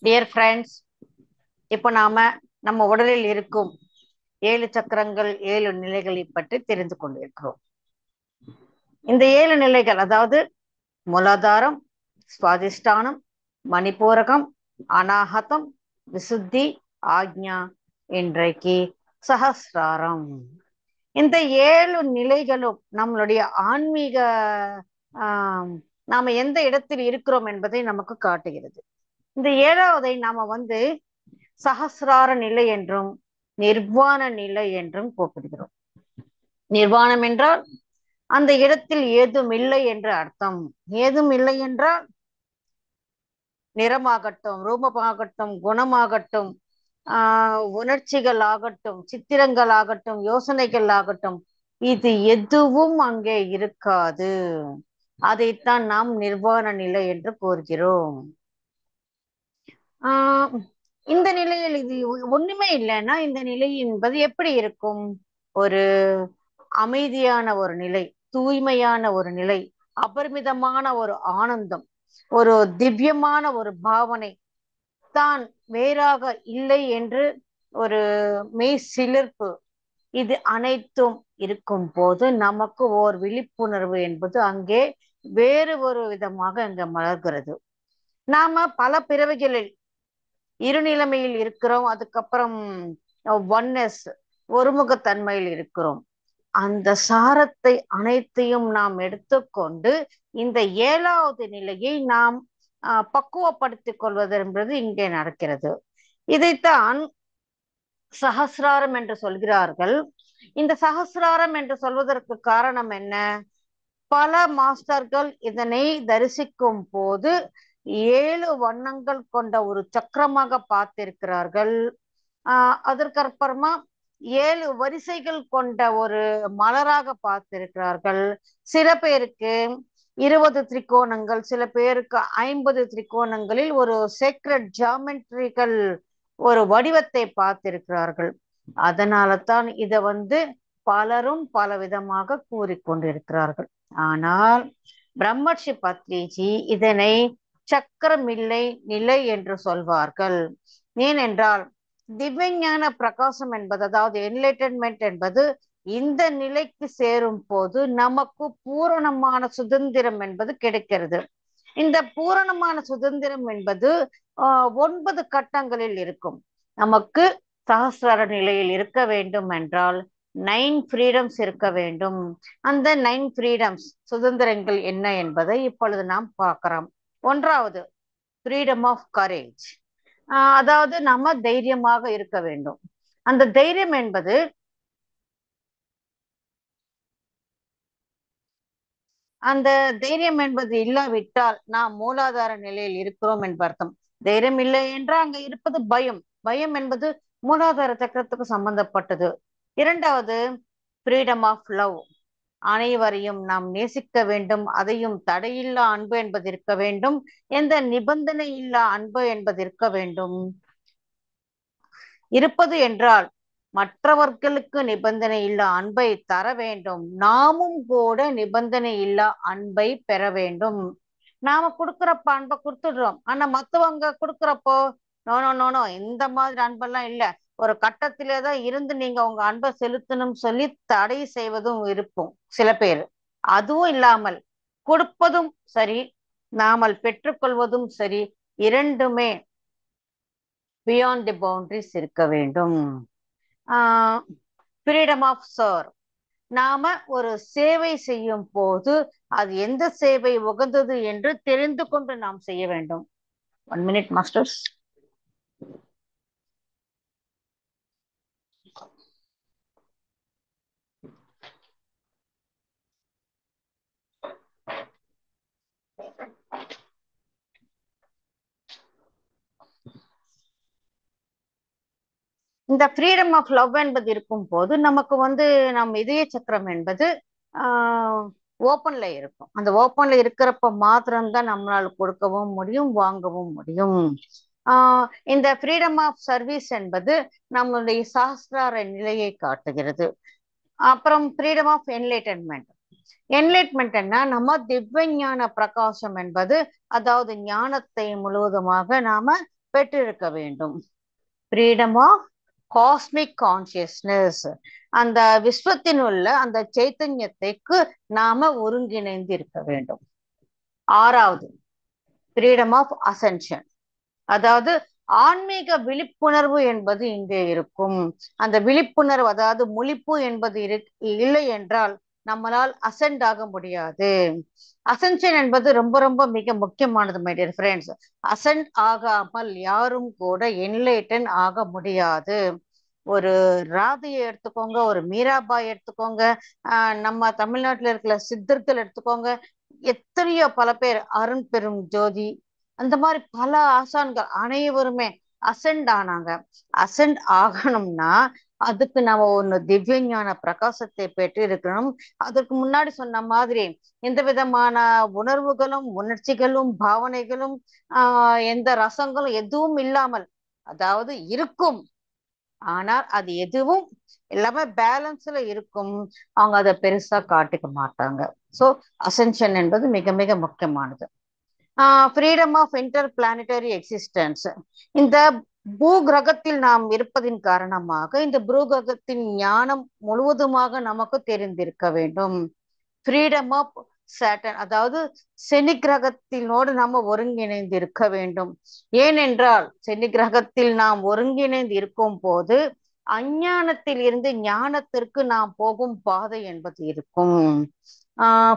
Dear friends, இப்போ நம்ம உடலில் இருக்கும் 7 சக்கரங்கள் 7 நிலைகளை பற்றி தெரிந்து கொண்டிருக்கிறோம். இந்த 7 நிலைகள் அதாவது மூலாதாரம், சுவாதிஷ்டானம், மணிப்பூரகம், அநாகதம், விசுத்தி, ஆக்ஞா, இன்றைக்கு சஹஸ்ராரம். இந்த 7 நிலைகளும் நம்மளுடைய ஆன்மீக நாம எந்த இடத்தில் இருக்கிறோம் என்பதை நமக்கு காட்டுகிறது. இந்த 7வதை நாம சஹஸ்ரார நிலை என்றும் நிர்வாண நிலை என்றும் கூப்பிடுகிறோம். நிர்வாணம் என்றால் அந்த இடத்தில் ஏதும் இல்லை என்று அர்த்தம். ஏதும் இல்லை என்றால் நிறமாகட்டும், ரூபமாகட்டும், குணமாகட்டும், உணர்ச்சிகள் ஆகட்டும், சித்திரங்கள் ஆகட்டும், யோசனைகள் ஆகட்டும், இது எதுவும் அங்கே இருக்காது. அதைத்தான் நாம் நிர்வாண நிலை என்று கூறுகிறோம். இந்த நிலையில் இது ஒண்ணுமே இல்லைன்னா இந்த நிலை என்பது எப்படி இருக்கும்? ஒரு அமைதியான ஒரு நிலை, தூய்மையான ஒரு நிலை, அபரிமிதமான ஒரு ஆனந்தம், ஒரு திவ்யமான ஒரு பாவனை தான் வேறாக இல்லை என்று ஒரு மெய் சிலிர்ப்பு, இது அனைத்தும் இருக்கும் போது நமக்கு ஓர் விழிப்புணர்வு என்பது அங்கே வேறு ஒரு விதமாக அங்க மலர்கிறது. நாம பல பிறவிகளில் இருநிலைமையில் இருக்கிறோம். அதுக்கப்புறம் ஒன்னஸ், ஒருமுகத்தன்மையில் இருக்கிறோம். அந்த சாரத்தை அனைத்தையும் நாம் எடுத்துக்கொண்டு இந்த 7வது நிலையை நாம் பக்குவப்படுத்திக் கொள்வது என்பது இங்கே நடக்கிறது. இதைத்தான் சஹஸ்ராரம் என்று சொல்கிறார்கள். இந்த சஹஸ்ராரம் என்று சொல்வதற்கு காரணம் என்ன? பல மாஸ்டர்கள் இதனை தரிசிக்கும் போது 7 வண்ணங்கள் கொண்ட ஒரு சக்கரமாக பார்த்திருக்கிறார்கள். அதற்கப்புறமா 7 வரிசைகள் கொண்ட ஒரு மலராக பார்த்திருக்கிறார்கள். சில பேருக்கு 20 திரிகோணங்கள், சில பேருக்கு 50 திரிகோணங்களில் ஒரு சேக்ரெட் ஜியாமெட்ரிக்கல் ஒரு வடிவத்தை பார்த்திருக்கிறார்கள். அதனால தான் இதை பலரும் பல விதமாக கூறிக்கொண்டிருக்கிறார்கள். ஆனால் பிரம்மர்ஷி பத்ரிஜி இதனை சக்கரமில்லை நிலை என்று சொல்வார்கள். ஏனென்றால் திவ்யஞான பிரகாசம் என்பது, அதாவது என்லைட்டன்மெண்ட் என்பது இந்த நிலைக்கு சேரும் போது நமக்கு பூரணமான சுதந்திரம் என்பது கிடைக்கிறது. இந்த பூரணமான சுதந்திரம் என்பது 9 கட்டங்களில் இருக்கும். நமக்கு சஹஸ்ரார நிலையில் இருக்க வேண்டும் என்றால் 9 ஃப்ரீடம்ஸ் இருக்க வேண்டும். அந்த 9 ஃப்ரீடம்ஸ் சுதந்திரங்கள் என்ன என்பதை இப்பொழுது நாம் பார்க்கிறோம். 1வது ஃப்ரீடம் ஆஃப் கரேஜ், அதாவது நம்ம தைரியமாக இருக்க வேண்டும். அந்த தைரியம் என்பது இல்லாவிட்டால் நாம் மூலாதார நிலையில் இருக்கிறோம் என்று அர்த்தம். தைரியம் இல்லை என்றால் அங்க இருப்பது பயம். பயம் என்பது மூலாதார சக்கரத்துக்கு சம்பந்தப்பட்டது. 2வது ஃப்ரீடம் ஆஃப் லவ், அனைவரையும் நாம் நேசிக்க வேண்டும். அதையும் தடையில்லா அன்பு என்பது இருக்க வேண்டும். எந்த நிபந்தனை இல்லா அன்பு என்பது இருக்க வேண்டும். இருப்பது என்றால் மற்றவர்களுக்கு நிபந்தனை இல்லா அன்பை தர வேண்டும். நாமும் கூட நிபந்தனை இல்லா அன்பை பெற வேண்டும். நாம கொடுக்குறப்ப அன்பை கொடுத்துடுறோம். ஆனா மத்தவங்க கொடுக்குறப்போ நோ இந்த மாதிரி அன்பெல்லாம் இல்ல, ஒரு கட்டத்திலேதான் இருந்து நீங்க உங்க அன்பை செலுத்தணும் சொல்லி தடை செய்வதும் இருப்போம் சில பேர். அதுவும் இல்லாமல் கொடுப்பதும் சரி, நாமல் பெற்றுக்கொள்வதும் சரி, இரண்டுமே பியாண்ட் தி பவுண்டரிஸ் இருக்க வேண்டும். ஃப்ரீடம் ஆஃப் சர்வ், நாம ஒரு சேவை செய்யும் போது அது எந்த சேவை உகந்தது என்று தெரிந்து கொண்டு நாம் செய்ய வேண்டும். 1 minute மாஸ்டர்ஸ். இந்த ஃப்ரீடம் ஆஃப் லவ் என்பது இருக்கும் போது நமக்கு நம் இதய சக்கரம் என்பது ஓப்பன்ல இருக்கும். அந்த ஓப்பன்ல இருக்கிறப்ப மாத்திரம்தான் நம்மளால கொடுக்கவும் முடியும், வாங்கவும் முடியும். இந்த ஃப்ரீடம் ஆஃப் சர்வீஸ் என்பது நம்மளுடைய சாஸ்திரார நிலையை காட்டுகிறது. அப்புறம் ஃப்ரீடம் ஆஃப் என்லைட்டன்மெண்ட். என்லைட்மெண்ட்னா நம்ம திவ்ய ஞான பிரகாசம் என்பது, அதாவது ஞானத்தை முழுவதுமாக நாம பெற்றிருக்க வேண்டும். ஃப்ரீடம் ஆஃப் காஸ்மிக் கான்சியஸ்னஸ், அந்த விஸ்வத்தின் உள்ள அந்த சைத்தன்யத்தைக்கு நாம ஒருங்கிணைந்து இருக்க வேண்டும். ஆறாவது, ஃப்ரீடம் ஆஃப் அசென்ஷன், அதாவது ஆன்மீக விழிப்புணர்வு என்பது இங்கே இருக்கும். அந்த விழிப்புணர்வு, அதாவது முழிப்பு என்பது இல்லை என்றால் நம்மளால் அசென்ட் ஆக முடியாது. அசென்ஷன் என்பது ரொம்ப ரொம்ப மிக முக்கியமானது மை டியர் ஃப்ரெண்ட்ஸ். அசென்ட் ஆகாமல் யாரும் கூட என்லைட்டன் ஆக முடியாது. ஒரு ராதையை எடுத்துக்கோங்க, ஒரு மீராபாய் எடுத்துக்கோங்க, நம்ம தமிழ்நாட்டில் இருக்கிற சித்தர்கள் எடுத்துக்கோங்க, எத்தனையோ பல பேர், அருண் பெரும் ஜோதி, அந்த மாதிரி பல ஆசான்கள் அனைவருமே அசென்ட் ஆனாங்க. அசென்ட் ஆகணும்னா அதுக்கு நம்ம ஒண்ணு திவ்ய ஞான பிரகாசத்தை பெற்று இருக்கணும். அதற்கு முன்னாடி சொன்ன மாதிரி எந்த விதமான உணர்வுகளும் உணர்ச்சிகளும் பாவனைகளும் எந்த ரசங்களும் எதுவும் இல்லாமல், அதாவது இருக்கும் ஆனால் அது எதுவும் எல்லாமே பேலன்ஸ்ல இருக்கும். அவங்க அதை பெருசா காட்டிக்க மாட்டாங்க. சோ அசென்ஷன் என்பது மிக மிக முக்கியமானது. Freedom of interplanetary existence, இந்த பூகிரகத்தில் நாம் இருப்பதின் காரணமாக இந்த பூகிரகத்தின் ஞானம் முழுவதுமாக நமக்கு தெரிந்திருக்க வேண்டும். ஃப்ரீடம் ஆஃப் சேட்டன், அதாவது சனி கிரகத்தினோடு நம்ம ஒருங்கிணைந்து இருக்க வேண்டும். ஏனென்றால் சனி கிரகத்தில் நாம் ஒருங்கிணைந்து இருக்கும் போது அஞ்ஞானத்தில் இருந்து ஞானத்திற்கு நாம் போகும் பாதை என்பது இருக்கும்.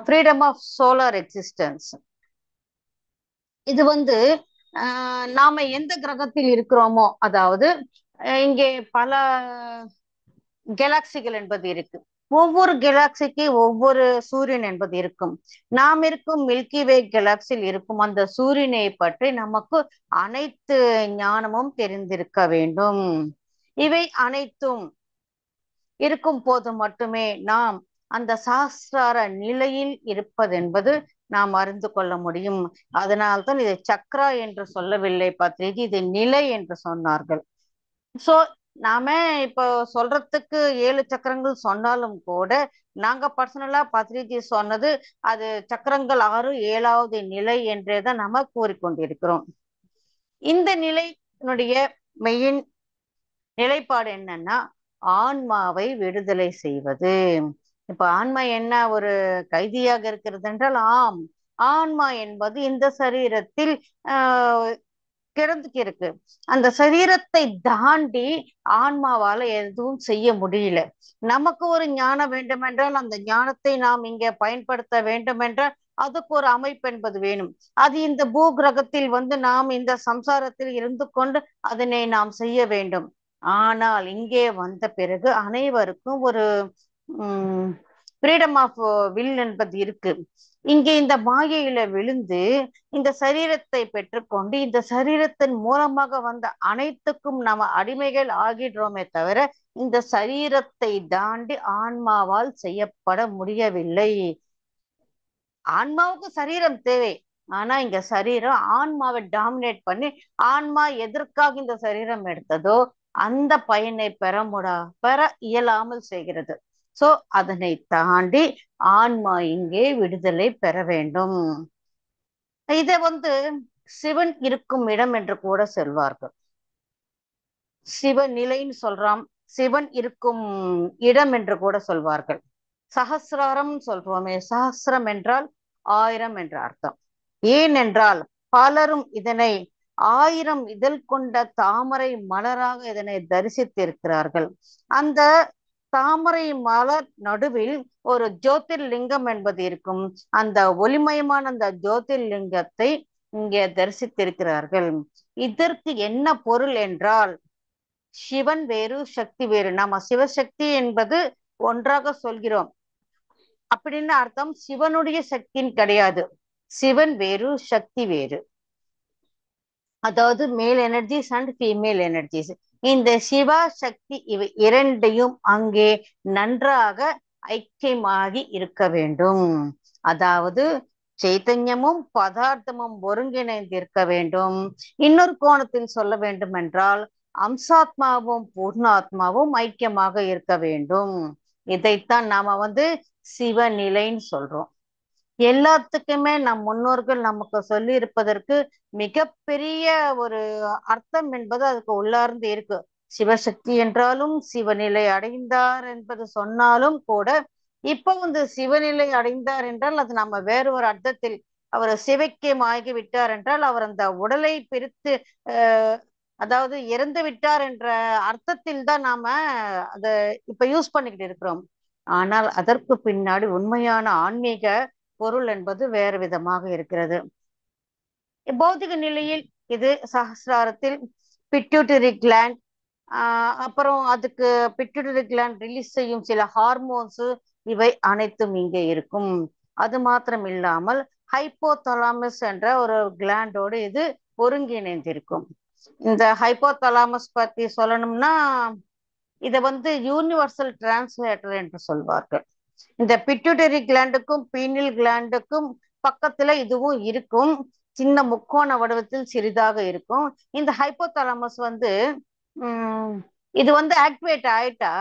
ஃப்ரீடம் ஆஃப் சோலார் எக்ஸிஸ்டன்ஸ், இது நாம எந்த கிரகத்தில் இருக்கிறோமோ, அதாவது இங்கே பல கேலாக்சிகள் என்பது இருக்கு. ஒவ்வொரு கேலாக்சிக்கு ஒவ்வொரு சூரியன் என்பது இருக்கும். நாம் இருக்கும் மில்கி வே கேலாக்சியில் இருக்கும் அந்த சூரியனை பற்றி நமக்கு அனைத்து ஞானமும் தெரிந்திருக்க வேண்டும். இவை அனைத்தும் இருக்கும் போது மட்டுமே நாம் அந்த சாஸ்திர நிலையில் இருப்பதென்பது நாம் அறிந்து கொள்ள முடியும். அதனால்தான் இதை சக்ரா என்று சொல்லவில்லை பத்ரிஜி, இதை நிலை என்று சொன்னார்கள். சோ நாம இப்போ சொல்றதுக்கு 7 சக்கரங்கள் சொன்னாலும் கூட நாங்க பர்சனலா பத்ரிஜி சொன்னது அது சக்கரங்கள் 6 7வது நிலை என்றேதான் நம்ம கூறிக்கொண்டிருக்கிறோம். இந்த நிலையினுடைய மெயின் நிலைப்பாடு என்னன்னா ஆன்மாவை விடுதலை செய்வது. இப்ப ஆன்மா என்ன ஒரு கைதியாக இருக்கிறது என்றால், ஆம், ஆன்மா என்பது இந்த சரீரத்தில் கிடந்துக்கு இருக்கு. அந்த சரீரத்தை தாண்டி ஆன்மாவால எதுவும் செய்ய முடியல. நமக்கு ஒரு ஞானம் வேண்டும் என்றால் அந்த ஞானத்தை நாம் இங்க பயன்படுத்த வேண்டும் என்றால் அதுக்கு ஒரு அமைப்பு என்பது வேணும். அது இந்த பூகிரகத்தில் நாம் இந்த சம்சாரத்தில் இருந்து கொண்டு அதனை நாம் செய்ய வேண்டும். ஆனால் இங்கே வந்த பிறகு அனைவருக்கும் ஒரு ஃப்ரீடம் ஆஃப் வில் என்பது இருக்கு. இங்கே இந்த மாயையில விழுந்து இந்த சரீரத்தை பெற்றுக்கொண்டு இந்த சரீரத்தின் மூலமாக வந்த அனைத்துக்கும் நாம அடிமைகள் ஆகிடுறோமே தவிர இந்த சரீரத்தை தாண்டி ஆன்மாவால் செய்யப்பட முடியவில்லை. ஆன்மாவுக்கு சரீரம் தேவை, ஆனா இங்க சரீரம் ஆன்மாவை டாமினேட் பண்ணி ஆன்மா எதற்காக இந்த சரீரம் எடுத்ததோ அந்த பயனை பெற இயலாமல் செய்கிறது. சோ அதனை தாண்டி ஆன்மா இங்கே விடுதலை பெற வேண்டும். இதை சிவன் இருக்கும் இடம் என்று கூட சொல்வார்கள். சிவநிலைன்னு சொல்றான், சிவன் இருக்கும் இடம் என்று கூட சொல்வார்கள். சகசிராரம் சொல்றோமே, சகசிரம் என்றால் 1000 என்ற அர்த்தம். ஏனென்றால் பலரும் இதனை 1000 இதழ் கொண்ட தாமரை மலராக இதனை தரிசித்திருக்கிறார்கள். அந்த தாமரை மலர் நடுவில் ஒரு ஜோதிர்லிங்கம் என்பது இருக்கும். அந்த ஒளிமயமான அந்த ஜோதிர்லிங்கத்தை இங்கே தரிசித்திருக்கிறார்கள். இதற்கு என்ன பொருள் என்றால் சிவன் வேறு சக்தி வேறு. நாம சிவசக்தி என்பது ஒன்றாக சொல்கிறோம். அப்படின்னு அர்த்தம் சிவனுடைய சக்தின்னு கிடையாது. சிவன் வேறு சக்தி வேறு, அதாவது மேல் எனர்ஜிஸ் அண்ட் ஃபீமேல் எனர்ஜிஸ். இந்த சிவா சக்தி இவை இரண்டையும் அங்கே நன்றாக ஐக்கியமாகி இருக்க வேண்டும். அதாவது சைத்தன்யமும் பதார்த்தமும் ஒருங்கிணைந்து இருக்க வேண்டும். இன்னொரு கோணத்தில் சொல்ல வேண்டும் என்றால் அம்சாத்மாவும் பூர்ணாத்மாவும் ஐக்கியமாக இருக்க வேண்டும். இதைத்தான் நாம சிவநிலைன்னு சொல்றோம். எல்லாத்துக்குமே நம் முன்னோர்கள் நமக்கு சொல்லி இருப்பதற்கு மிகப்பெரிய ஒரு அர்த்தம் என்பது அதுக்கு உள்ளார்ந்து இருக்கு. சிவசக்தி என்றாலும் சிவநிலை அடைந்தார் என்பது சொன்னாலும் கூட, இப்ப வந்து சிவநிலை அடைந்தார் என்றால் அது நம்ம வேறு ஒரு அர்த்தத்தில், அவர் சிவைக்கியம் ஆகி விட்டார் என்றால் அவர் அந்த உடலை பிரித்து அதாவது இறந்து விட்டார் என்ற அர்த்தத்தில் தான் நாம அத இப்ப யூஸ் பண்ணிக்கிட்டு இருக்கிறோம். ஆனால் அதற்கு பின்னாடி உண்மையான ஆன்மீக பொருள் என்பது வேறு விதமாக இருக்கிறது. பௌதிக நிலையில் இது சஹஸ்ராரத்தில் பிட்யூட்டரி கிளாண்ட், அப்புறம் அதுக்கு பிட்யூட்டரி கிளாண்ட் ரிலீஸ் செய்யும் சில ஹார்மோன்ஸ், இவை அனைத்தும் இங்கே இருக்கும். அது மாத்திரம் இல்லாமல் ஹைப்போதலாமஸ் என்ற ஒரு கிளாண்டோடு இது ஒருங்கிணைந்திருக்கும். இந்த ஹைப்போதலாமஸ் பத்தி சொல்லணும்னா, இதை வந்து யூனிவர்சல் டிரான்ஸ்லேட்டர் என்று சொல்வார்கள். இந்த பிட்யூட்டரி கிளாண்டுக்கும் பீனில் கிளாண்டுக்கும் பக்கத்துல இதுவும் இருக்கும். சின்ன முக்கோண வடிவத்தில் சிறிதாக இருக்கும். இந்த ஹைப்போதலாமஸ் வந்து இது வந்து ஆக்டிவேட் ஆயிட்டா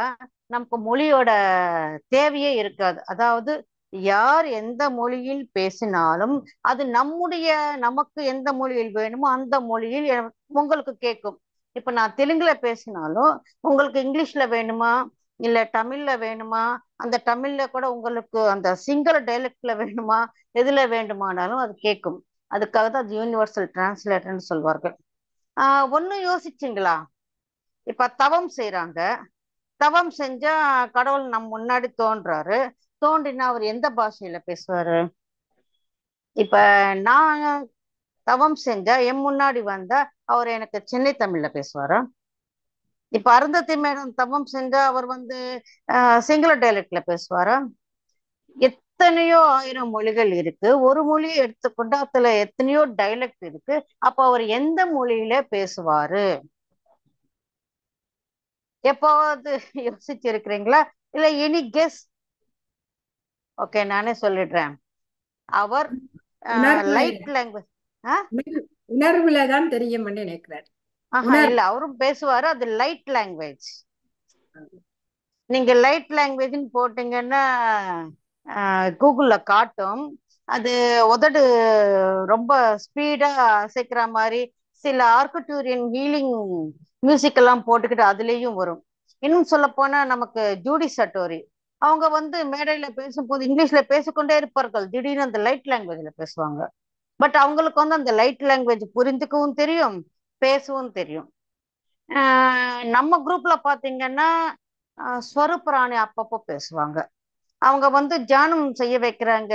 நமக்கு மொழியோட தேவையே இருக்காது. அதாவது யார் எந்த மொழியில் பேசினாலும் அது நமக்கு எந்த மொழியில் வேணுமோ அந்த மொழியில் உங்களுக்கு கேட்கும். இப்ப நான் தெலுங்குல பேசினாலும் உங்களுக்கு இங்கிலீஷ்ல வேணுமா இல்ல தமிழ்ல வேணுமா, அந்த தமிழ்ல கூட உங்களுக்கு அந்த சிங்கள டைலக்ட்ல வேணுமா, எதுல வேண்டுமானாலும் அது கேட்கும். அதுக்காக தான் அது யூனிவர்சல் டிரான்ஸ்லேட்டர்னு சொல்வார்கள். ஒன்னும் யோசிச்சிங்களா? இப்ப தவம் செய்யறாங்க, தவம் செஞ்சா கடவுள் நம் முன்னாடி தோன்றாரு. தோன்றினா அவர் எந்த பாஷையில பேசுவாரு? இப்ப நான் தவம் செஞ்சா என் முன்னாடி வந்தா அவர் எனக்கு சென்னை தமிழ்ல பேசுவாரா? இப்ப அருந்ததி மேடம் தவம் செஞ்சா அவர் வந்து சிங்கள டைலக்ட்ல பேசுவாரா? எத்தனையோ ஆயிரம் மொழிகள் இருக்கு. ஒரு மொழியை எடுத்துக்கொண்டு அதுல எத்தனையோ டைலக்ட் இருக்கு. அப்ப அவர் எந்த மொழியில பேசுவாரு? எப்போது யோசிச்சிருக்கிறீங்களா? இல்ல எனி கெஸ்? ஓகே, நானே சொல்லிடுறேன். அவர் லைட் லாங்குவேஜ். உணர்வுல தான் தெரியும் நினைக்கிறார். இல்ல, அவரும் பேசுவாரு. அது லைட் லாங்குவேஜ். நீங்க லைட் லாங்குவேஜ்னு போட்டீங்கன்னா கூகுள்ல காட்டும். அது உதடு ரொம்ப ஸ்பீடா அசைக்கிற மாதிரி சில ஆர்கட்டூரியன் ஹீலிங் மியூசிக் எல்லாம் போட்டுக்கிட்டு அதுலேயும் வரும். இன்னும் சொல்ல போனா நமக்கு ஜூடி சட்டோரி அவங்க வந்து மேடையில பேசும்போது இங்கிலீஷ்ல பேசிக்கொண்டே இருப்பார்கள். திடீர்னு அந்த லைட் லாங்குவேஜ்ல பேசுவாங்க. பட் அவங்களுக்கு வந்து அந்த லைட் லாங்குவேஜ் புரிஞ்சுக்கவும் தெரியும், பேசவும் தெரியும். நம்ம குரூப்ல பாத்தீங்கன்னா ஸ்வரூபராணி அப்பப்போ பேசுவாங்க. அவங்க வந்து தியானம் செய்ய வைக்கிறாங்க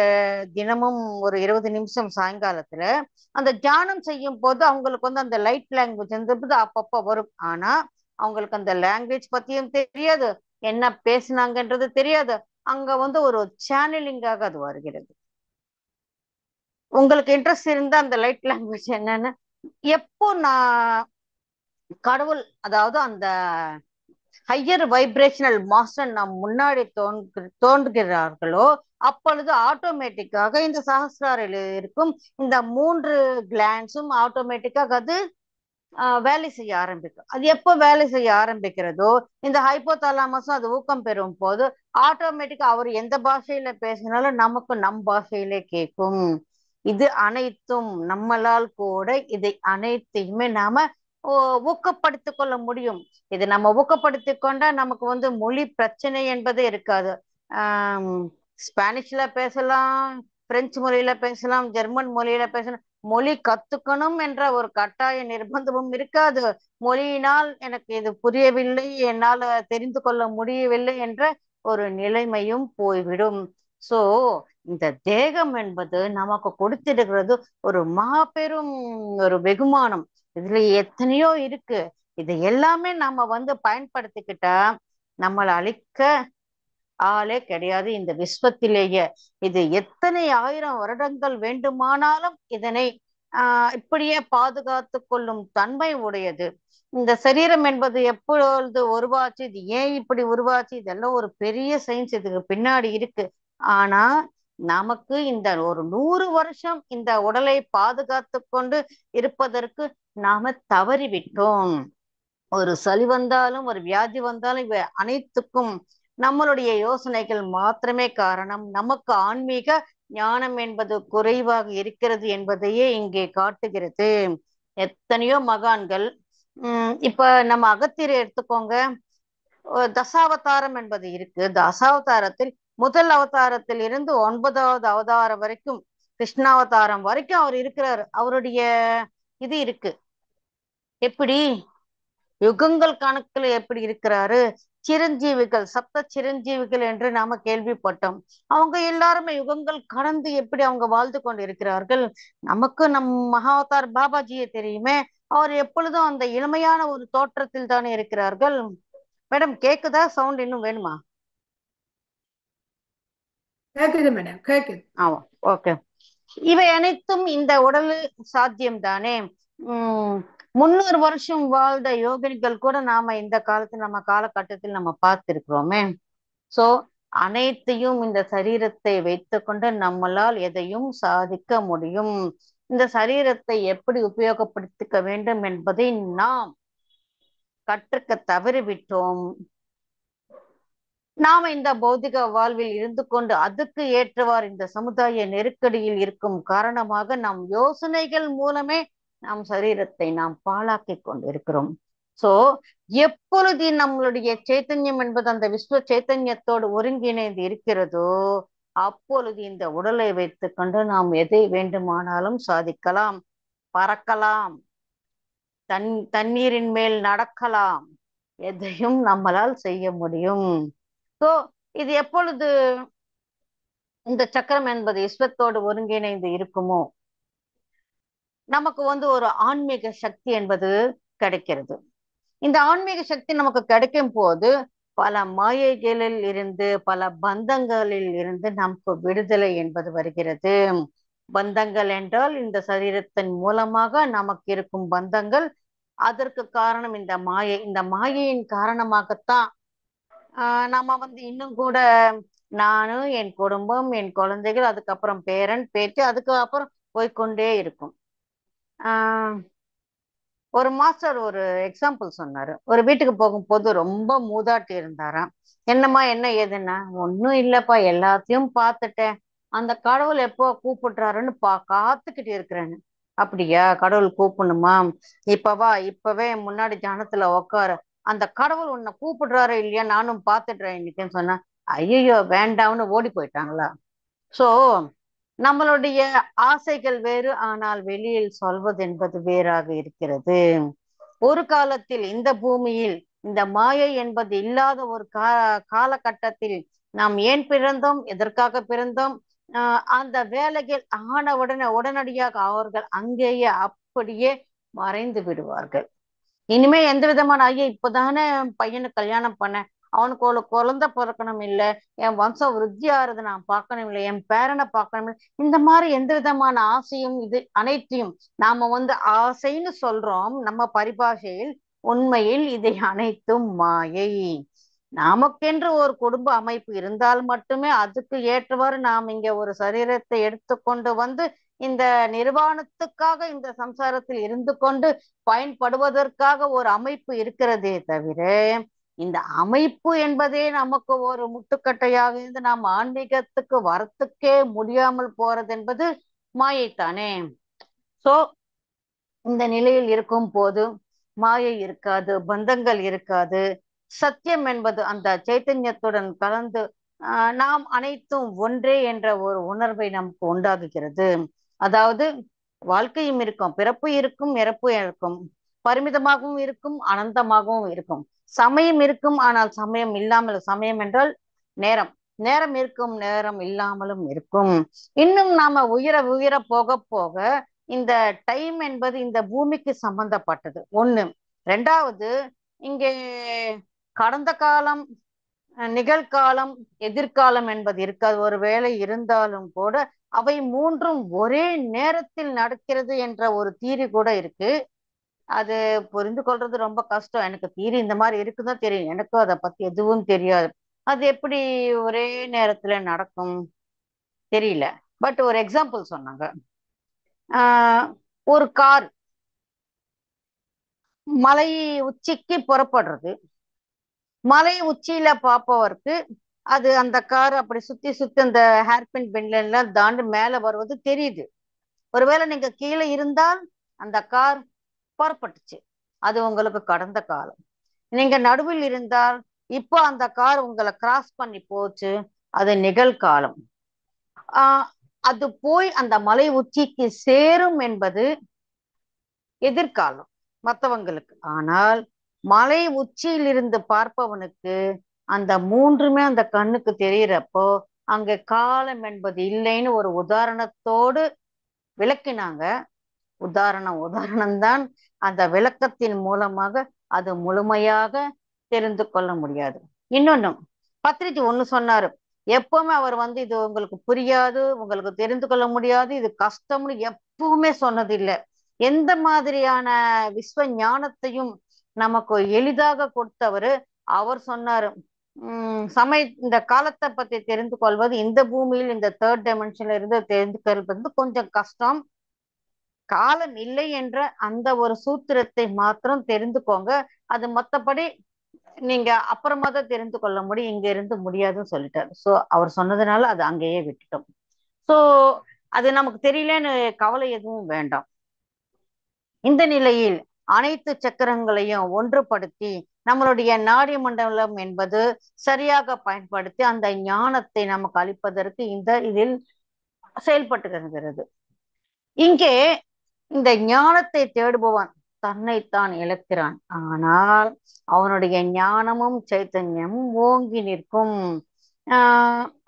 தினமும் ஒரு 20 நிமிஷம் சாயங்காலத்துல. அந்த தியானம் செய்யும் போது அவங்களுக்கு வந்து அந்த லைட் லாங்குவேஜ் அப்பப்போ வரும். ஆனா அவங்களுக்கு அந்த லாங்குவேஜ் பத்தியும் தெரியாது, என்ன பேசினாங்கன்றது தெரியாது. அங்க வந்து ஒரு சேனலிங்காக அது வருகிறது. உங்களுக்கு இன்ட்ரெஸ்ட் இருந்தா அந்த லைட் லாங்குவேஜ் என்னன்னு, எப்போ நான் கடவுள் அதாவது அந்த ஹையர் வைப்ரேஷனல் மாஸ்டர் நம் முன்னாடி தோன்றுகிறார்களோ அப்பொழுது ஆட்டோமேட்டிக்காக இந்த சஹஸ்ராரில் இருக்கும் இந்த 3 கிளான்ஸும் ஆட்டோமேட்டிக்காக அது வேலை செய்ய ஆரம்பிக்கும். அது எப்போ வேலை செய்ய ஆரம்பிக்கிறதோ இந்த ஹைப்போதாலாமஸும் அது ஊக்கம் பெறும் போது ஆட்டோமேட்டிக்கா அவர் எந்த பாஷையில பேசினாலும் நமக்கு நம் பாஷையிலே கேட்கும். இது அனைத்தும் நம்மளால் கூட இதை அனைத்தையுமே நாம ஊக்கப்படுத்திக் கொள்ள முடியும். இது நம்ம ஊக்கப்படுத்திக் கொண்டா நமக்கு வந்து மொழி பிரச்சனை என்பது இருக்காது. ஸ்பானிஷ்ல பேசலாம், பிரெஞ்சு மொழியில பேசலாம், ஜெர்மன் மொழியில பேசலாம். மொழி கத்துக்கணும் என்ற ஒரு கட்டாய நிர்பந்தமும் இருக்காது. மொழியினால் எனக்கு இது புரியவில்லை, என்னால் தெரிந்து கொள்ள முடியவில்லை என்ற ஒரு நிலைமையும் போய்விடும். சோ இந்த தேகம் என்பது நமக்கு கொடுத்திருக்கிறது ஒரு மாபெரும் ஒரு வெகுமானம். இதுல எத்தனையோ இருக்கு. இது எல்லாமே நம்ம வந்து பயன்படுத்திக்கிட்டா நம்மளை அழிக்க ஆளே கிடையாது இந்த விஸ்வத்திலேயே. இது எத்தனை ஆயிரம் வருடங்கள் வேண்டுமானாலும் இதனை இப்படியே பாதுகாத்து கொள்ளும் தன்மை உடையது. இந்த சரீரம் என்பது எப்பொழுது உருவாச்சு, இது ஏன் இப்படி உருவாச்சு, இதெல்லாம் ஒரு பெரிய சயின்ஸ் இதுக்கு பின்னாடி இருக்கு. ஆனா நமக்கு இந்த ஒரு 100 வருஷம் இந்த உடலை பாதுகாத்து கொண்டு இருப்பதற்கு நாம தவறிவிட்டோம். ஒரு சளி வந்தாலும் ஒரு வியாதி வந்தாலும் இவை அனைத்துக்கும் நம்மளுடைய யோசனைகள் மாத்திரமே காரணம். நமக்கு ஆன்மீக ஞானம் என்பது குறைவாக இருக்கிறது என்பதையே இங்கே காட்டுகிறது. எத்தனையோ மகான்கள் இப்ப நம்ம அகத்தியரை எடுத்துக்கோங்க. தசாவதாரம் என்பது இருக்கு. தசாவதாரத்தில் முதல் அவதாரத்தில் இருந்து 9வது அவதாரம் வரைக்கும், கிருஷ்ணாவதாரம் வரைக்கும் அவர் இருக்கிறாரு. அவருடைய இது இருக்கு. எப்படி யுகங்கள் கணக்குல எப்படி இருக்கிறாரு? சிரஞ்சீவிகள், சப்த சிரஞ்சீவிகள் என்று நாம கேள்விப்பட்டோம். அவங்க எல்லாருமே யுகங்கள் கடந்து எப்படி அவங்க வாழ்ந்து கொண்டு இருக்கிறார்கள். நமக்கு மகாவதார் பாபாஜியை தெரியுமே, அவர் எப்பொழுதும் அந்த இளமையான ஒரு தோற்றத்தில் தானே இருக்கிறார்கள். மேடம் கேக்குதா? சவுண்ட் இன்னும் வேணுமா? கேக்குது மேடம், கேக்குது. ஆமா, ஓகே. இவை அனைத்தும் இந்த உடலு சாத்தியம் தானே. 300 வருஷம் வாழ்ந்த யோகினிகள் கூட நாம இந்த காலத்துல நம்ம காலகட்டத்தில் நம்ம பார்த்திருக்கிறோமே. சோ அனைத்தையும் இந்த சரீரத்தை வைத்துக்கொண்டு நம்மளால் எதையும் சாதிக்க முடியும். இந்த சரீரத்தை எப்படி உபயோகப்படுத்திக்க வேண்டும் என்பதை நாம் கற்றுக்க தவறிவிட்டோம். நாம இந்த பௌதிக வாழ்வில் இருந்து கொண்டு அதுக்கு ஏற்றவாறு இந்த சமுதாய நெருக்கடியில் இருக்கும் காரணமாக நம் யோசனைகள் மூலமே நம் சரீரத்தை நாம் பாழாக்கி கொண்டிருக்கிறோம். சோ எப்பொழுது நம்மளுடைய சைத்தன்யம் என்பது அந்த விஸ்வ சைத்தன்யத்தோடு ஒருங்கிணைந்து இருக்கிறதோ, அப்பொழுது இந்த உடலை வைத்துக் கொண்டு நாம் எதை வேண்டுமானாலும் சாதிக்கலாம். பறக்கலாம், தண்ணீரின் மேல் நடக்கலாம், எதையும் நம்மளால் செய்ய முடியும். சோ இது எப்பொழுது இந்த சக்கரம் என்பது விஸ்வத்தோடு ஒருங்கிணைந்து இருக்குமோ, நமக்கு ஒரு ஆன்மீக சக்தி என்பது கிடைக்கிறது. இந்த ஆன்மீக சக்தி நமக்கு கிடைக்கும் போது பல மாயைகளில் இருந்து, பல பந்தங்களில் இருந்து நமக்கு விடுதலை என்பது வருகிறது. பந்தங்கள் என்றால் இந்த சரீரத்தின் மூலமாக நமக்கு இருக்கும் பந்தங்கள். அதற்கு காரணம் இந்த மாயை. இந்த மாயையின் காரணமாகத்தான் நம்ம இன்னும் கூட நானு, என் குடும்பம், என் குழந்தைகள், அதுக்கப்புறம் பேரன் பேத்தி, அதுக்கு அப்புறம் போய்கொண்டே இருக்கும். ஒரு மாஸ்டர் ஒரு எக்ஸாம்பிள் சொன்னாரு. ஒரு வீட்டுக்கு போகும்போது ரொம்ப மூதாட்டி இருந்தாராம். என்னம்மா என்ன ஏதுன்னா, ஒன்னும் இல்லப்பா, எல்லாத்தையும் பார்த்துட்டேன், அந்த கடவுள் எப்போ கூப்பிடுறாருன்னு காத்துக்கிட்டு இருக்கிறேன்னு. அப்படியா? கடவுள் கூப்பிடணுமா? இப்பவா, இப்பவே முன்னாடி ஜனத்துல உக்காரு, அந்த கடவுள் உன்னை கூப்பிடுறாரு இல்லையா, நானும் பார்த்துடுறேன் இன்னைக்குன்னு சொன்னா, ஐயோ வேண்டாம்னு ஓடி போயிட்டாங்களா. சோ நம்மளுடைய ஆசைகள் வேறு, ஆனால் வெளியில் சொல்வது என்பது வேறாக இருக்கிறது. ஒரு காலத்தில் இந்த பூமியில் இந்த மாயை என்பது இல்லாத ஒரு காலகட்டத்தில் நாம் ஏன் பிறந்தோம், எதற்காக பிறந்தோம், அந்த வேலைகள் ஆன உடனடியாக அவர்கள் அங்கேயே அப்படியே மறைந்து விடுவார்கள். இனிமே எந்த விதமான ஐயா, இப்பதானே பையனுக்கு கல்யாணம் பண்ணேன், அவனுக்கு ஒரு குழந்தை பிறக்கணும் இல்ல, என் வம்சம் விருத்தி ஆறுது நான் பார்க்கணும் இல்லை, என் பேரனை பார்க்கணும் இல்லை, இந்த மாதிரி எந்த விதமான ஆசையும் இது அனைத்தையும் நாம ஆசைன்னு சொல்றோம் நம்ம பரிபாஷையில். உண்மையில் இதை அனைத்தும் மாயை. நமக்கென்று ஒரு குடும்ப அமைப்பு இருந்தால் மட்டுமே அதுக்கு ஏற்றவாறு நாம் இங்க ஒரு சரீரத்தை எடுத்துக்கொண்டு இந்த நிர்வாணத்துக்காக இந்த சம்சாரத்தில் இருந்து கொண்டு பயன்படுவதற்காக ஒரு அமைப்பு இருக்கிறதே தவிர, இந்த அமைப்பு என்பதே நமக்கு ஒரு முட்டுக்கட்டையாக இருந்து நாம் ஆன்மீகத்துக்கு வரத்துக்கே முடியாமல் போறது என்பது மாயைத்தானே. சோ இந்த நிலையில் இருக்கும் போது மாயை இருக்காது, பந்தங்கள் இருக்காது. சத்தியம் என்பது அந்த சைத்தன்யத்துடன் கலந்து நாம் அனைத்தும் ஒன்றே என்ற ஒரு உணர்வை நமக்கு உண்டாகுகிறது. அதாவது வாழ்க்கையும் இருக்கும், பிறப்பு இருக்கும், இறப்பு இருக்கும், பரிமிதமாகவும் இருக்கும், அனந்தமாகவும் இருக்கும், சமயம் இருக்கும், ஆனால் சமயம் இல்லாமல், சமயம் என்றால் நேரம், நேரம் இருக்கும், நேரம் இல்லாமலும் இருக்கும். இன்னும் நாம உயர உயர போக போக இந்த டைம் என்பது இந்த பூமிக்கு சம்பந்தப்பட்டது ஒண்ணு. ரெண்டாவது, இங்கே கடந்த காலம், நிகழ்காலம், எதிர்காலம் என்பது இருக்காது. ஒரு வேளை இருந்தாலும் கூட அவை மூன்றும் ஒரே நேரத்தில் நடக்கிறது என்ற ஒரு தீரி கூட இருக்கு. அது புரிந்து கொள்றது ரொம்ப கஷ்டம். எனக்கு தீரி இந்த மாதிரி இருக்குதான் தெரியும், எனக்கும் அதை பத்தி எதுவும் தெரியாது. அது எப்படி ஒரே நேரத்துல நடக்கும் தெரியல. பட் ஒரு எக்ஸாம்பிள் சொன்னாங்க. ஒரு கார் மலை உச்சிக்கு புறப்படுறது. மலை உச்சியில பார்ப்பவருக்கு அது அந்த கார் அப்படி சுத்தி சுத்தி அந்த ஹேர்பின் பெண்ட்ல எல்லாம் தாண்டி மேல வருவது தெரியுது. ஒருவேளை நீங்க கீழே இருந்தால் அந்த கார் புறப்பட்டுச்சு, அது உங்களுக்கு கடந்த காலம். நீங்க நடுவில் இருந்தால் இப்போ அந்த கார் உங்களை கிராஸ் பண்ணி போச்சு, அது நிகழ்காலம். அது போய் அந்த மலை உச்சிக்கு சேரும் என்பது எதிர்காலம் மற்றவங்களுக்கு. ஆனால் மலை உச்சியில் இருந்து பார்ப்பவனுக்கு அந்த மூன்றுமே அந்த கண்ணுக்கு தெரியறப்போ அங்க காலம் என்பது இல்லைன்னு ஒரு உதாரணத்தோடு விளக்கினாங்க. உதாரணம்தான். அந்த விளக்கத்தின் மூலமாக அது முழுமையாக தெரிந்து கொள்ள முடியாது. இன்னொன்னும் பத்ரிஜி ஒண்ணு சொன்னாரு, எப்பவுமே அவர் இது உங்களுக்கு புரியாது, உங்களுக்கு தெரிந்து கொள்ள முடியாது, இது கஷ்டம்னு எப்பவுமே சொன்னது இல்லை. எந்த மாதிரியான விஸ்வ ஞானத்தையும் நமக்கு எளிதாக கொடுத்தவரு. அவர் சொன்னாரு, இந்த காலத்தை பத்தி தெரிந்து கொள்வது இந்த பூமியில் இந்த 3rd டைமென்ஷன்ல இருந்து தெரிந்து கொள்வது கொஞ்சம் கஷ்டம். காலம் இல்லை என்ற அந்த ஒரு சூத்திரத்தை மாத்திரம் தெரிந்துக்கோங்க. அது மத்தபடி நீங்க அப்புறமா தான் தெரிந்து கொள்ள முடியும், இங்க இருந்து முடியாதுன்னு சொல்லிட்டாரு. சோ அவர் சொன்னதுனால அது அங்கேயே விட்டுட்டோம். சோ அது நமக்கு தெரியலன்னு கவலை எதுவும் வேண்டாம். இந்த நிலையில் அனைத்து சக்கரங்களையும் ஒன்றுபடுத்தி நம்மளுடைய நாடி மண்டலம் என்பது சரியாக பயன்படுத்தி அந்த ஞானத்தை நமக்கு அளிப்பதற்கு இதில் செயல்பட்டு வருகிறது. இங்கே இந்த ஞானத்தை தேடுபவன் தன்னைத்தான் இழக்கிறான். ஆனால் அவனுடைய ஞானமும் சைத்தன்யமும் ஓங்கி நிற்கும்.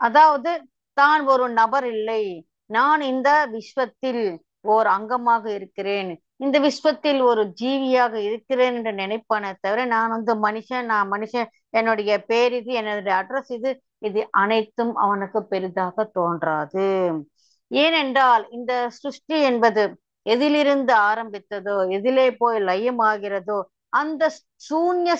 அதாவது தான் ஒரு நபர் இல்லை, நான் இந்த விஸ்வத்தில் ஓர் அங்கமாக இருக்கிறேன், இந்த விஸ்வத்தில் ஒரு ஜீவியாக இருக்கிறேன் என்று நினைப்பானே தவிர நான் மனுஷன், நான் மனுஷன், என்னுடைய பேர் இது, என்னுடைய அட்ரஸ் இது அனைத்தும் அவனுக்கு பெரிதாக தோன்றாது. ஏனென்றால் இந்த சிருஷ்டி என்பது எதிலிருந்து ஆரம்பித்ததோ, எதிலே போய் லயமாகிறதோ அந்த சூன்ய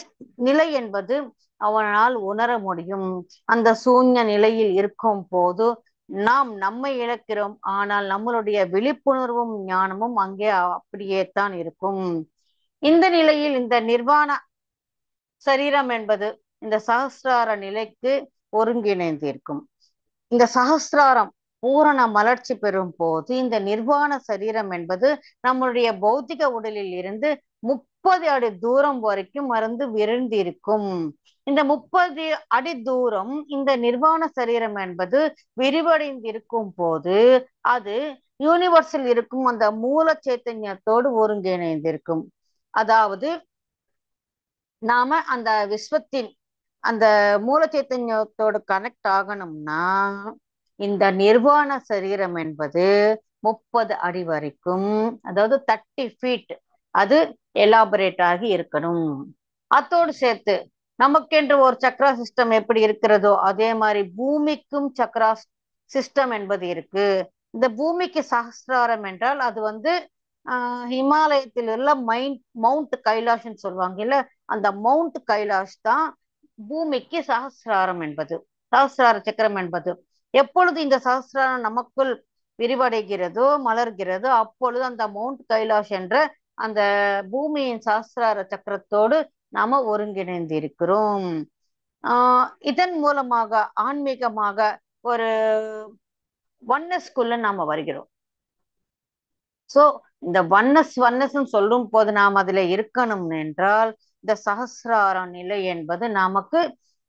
நிலை என்பது அவனால் உணர முடியும். அந்த சூன்ய நிலையில் இருக்கும் போது நாம் நம்மை இழக்கிறோம். ஆனால் நம்மளுடைய விழிப்புணர்வும் ஞானமும் அங்கே அப்படியே தான் இருக்கும். இந்த நிலையில் இந்த நிர்வாண சரீரம் என்பது இந்த சகஸ்ரார நிலைக்கு ஒருங்கிணைந்திருக்கும். இந்த சகஸ்ராரம் பூரண மலர்ச்சி பெறும் போது இந்த நிர்வாண சரீரம் என்பது நம்மளுடைய பௌத்திக உடலில் இருந்து 30 அடி தூரம் வரைக்கும் விரிந்திருக்கும். இந்த 30 அடி தூரம் இந்த நிர்வாண சரீரம் என்பது விரிவடைந்திருக்கும் போது அது யூனிவர்ஸில் இருக்கும் அந்த மூல சைத்தன்யத்தோடு ஒருங்கிணைந்திருக்கும். அதாவது நாம அந்த விஸ்வத்தின் அந்த மூல சைத்தன்யத்தோடு கனெக்ட் ஆகணும்னா இந்த நிர்வாண சரீரம் என்பது 30 அடி வரைக்கும், அதாவது 30 feet அது எலாபரேட் ஆகி இருக்கணும். அத்தோடு சேர்த்து நமக்கென்று ஒரு சக்ரா சிஸ்டம் எப்படி இருக்கிறதோ அதே மாதிரி பூமிக்கும் சக்ரா சிஸ்டம் என்பது இருக்கு. இந்த பூமிக்கு சகஸ்ராரம் என்றால் அது ஹிமாலயத்தில் உள்ள மவுண்ட் கைலாஷ்ன்னு சொல்லுவாங்க இல்ல, அந்த மவுண்ட் கைலாஷ் தான் பூமிக்கு சகஸ்ராரம் என்பது, சகஸ்ரார சக்கரம் என்பது. எப்பொழுது இந்த சகஸ்ராரம் நமக்குள் விரிவடைகிறதோ மலர்கிறதோ அப்பொழுது அந்த மவுண்ட் கைலாஷ் என்ற அந்த பூமியின் சகஸ்ரார சக்கரத்தோடு நாம ஒருங்கிணைந்து இருக்கிறோம். இதன் மூலமாக ஆன்மீகமாக ஒரு ஒன்னஸ்குள்ள நாம வருகிறோம். சோ இந்த ஒன்னஸ் சொல்லும் போது நாம் அதுல இருக்கணும் என்றால் இந்த சகஸ்ரார நிலை என்பது நமக்கு